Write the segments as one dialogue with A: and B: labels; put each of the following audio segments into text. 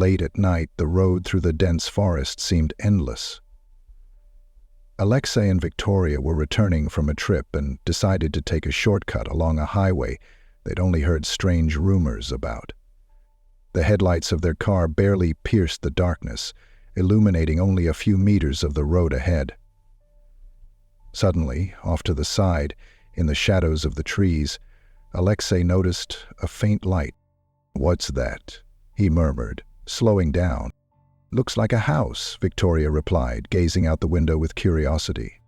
A: Late at night, the road through the dense forest seemed endless. Alexei and Victoria were returning from a trip and decided to take a shortcut along a highway they'd only heard strange rumors about. The headlights of their car barely pierced the darkness, illuminating only a few meters of the road ahead. Suddenly, off to the side, in the shadows of the trees, Alexei noticed a faint light. "What's that?" he murmured, slowing down. "Looks like a house," Victoria replied, gazing out the window with curiosity.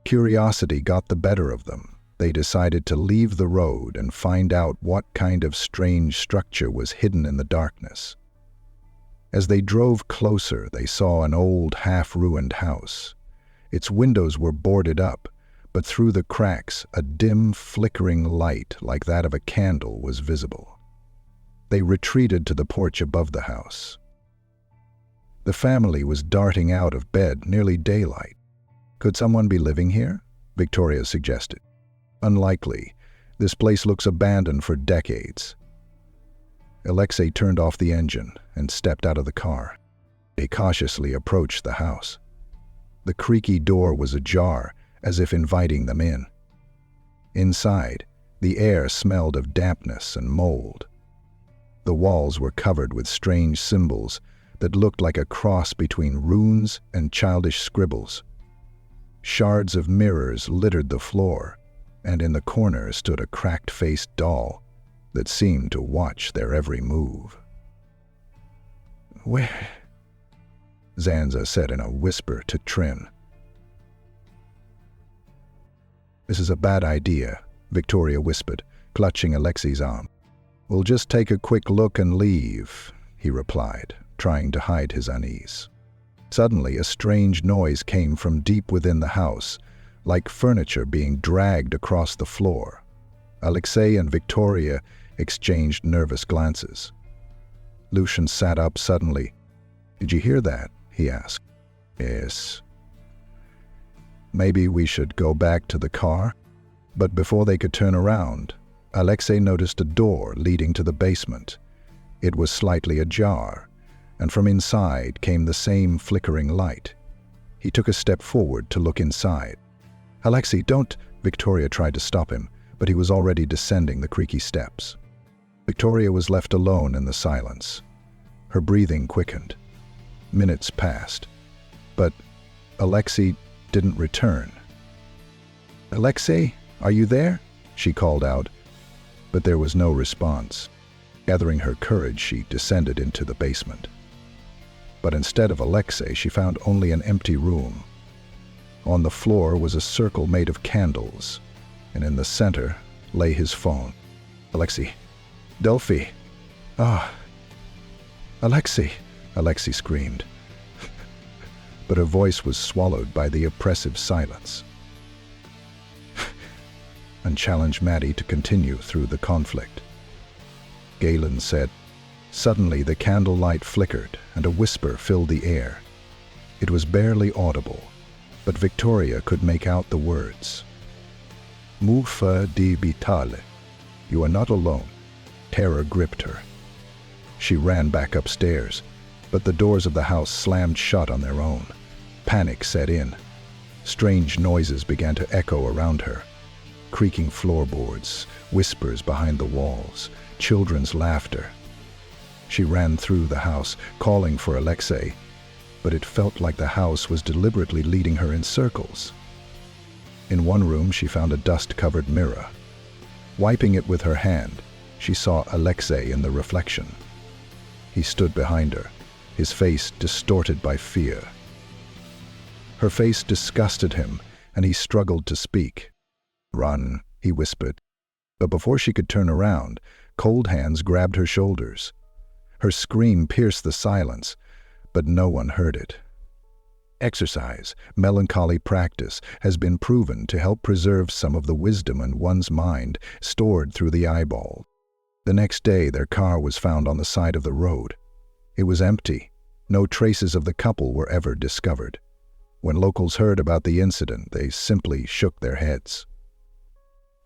A: Curiosity got the better of them. They decided to leave the road and find out what kind of strange structure was hidden in the darkness. As they drove closer, they saw an old, half-ruined house. Its windows were boarded up, but through the cracks, a dim, flickering light like that of a candle was visible. They retreated to the porch above the house. The family was darting out of bed, nearly daylight. "Could someone be living here?" Victoria suggested. "Unlikely. This place looks abandoned for decades." Alexei turned off the engine and stepped out of the car. They cautiously approached the house. The creaky door was ajar, as if inviting them in. Inside, the air smelled of dampness and mold. The walls were covered with strange symbols that looked like a cross between runes and childish scribbles. Shards of mirrors littered the floor, and in the corner stood a cracked-faced doll that seemed to watch their every move. "Where?" Zanza said in a whisper to Trin. "This is a bad idea," Victoria whispered, clutching Alexei's arm. "We'll just take a quick look and leave," he replied, trying to hide his unease. Suddenly, a strange noise came from deep within the house, like furniture being dragged across the floor. Alexei and Victoria exchanged nervous glances. Lucian sat up suddenly. "Did you hear that?" he asked. "Yes." "Maybe we should go back to the car?" But before they could turn around, Alexei noticed a door leading to the basement. It was slightly ajar, and from inside came the same flickering light. He took a step forward to look inside. "Alexei, don't!" Victoria tried to stop him, but he was already descending the creaky steps. Victoria was left alone in the silence. Her breathing quickened. Minutes passed, but Alexei didn't return. "Alexei, are you there?" she called out, but there was no response. Gathering her courage, she descended into the basement. But instead of Alexei, she found only an empty room. On the floor was a circle made of candles, and in the center lay his phone. "Alexei! Delphi! Ah! Alexei!" Alexei screamed. But her voice was swallowed by the oppressive silence, and challenged Maddie to continue through the conflict. Galen said. Suddenly the candlelight flickered, and a whisper filled the air. It was barely audible, but Victoria could make out the words. "Mufa di Vitale. You are not alone." Terror gripped her. She ran back upstairs, but the doors of the house slammed shut on their own. Panic set in. Strange noises began to echo around her. Creaking floorboards, whispers behind the walls, children's laughter. She ran through the house, calling for Alexei, but it felt like the house was deliberately leading her in circles. In one room, she found a dust-covered mirror. Wiping it with her hand, she saw Alexei in the reflection. He stood behind her, his face distorted by fear. Her face disgusted him, and he struggled to speak. "Run," he whispered. But before she could turn around, cold hands grabbed her shoulders. Her scream pierced the silence, but no one heard it. Exercise, melancholy practice, has been proven to help preserve some of the wisdom in one's mind stored through the eyeball. The next day, their car was found on the side of the road. It was empty. No traces of the couple were ever discovered. When locals heard about the incident, they simply shook their heads.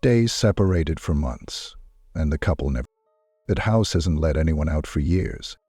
A: Days separated for months, and the couple never. That house hasn't let anyone out for years.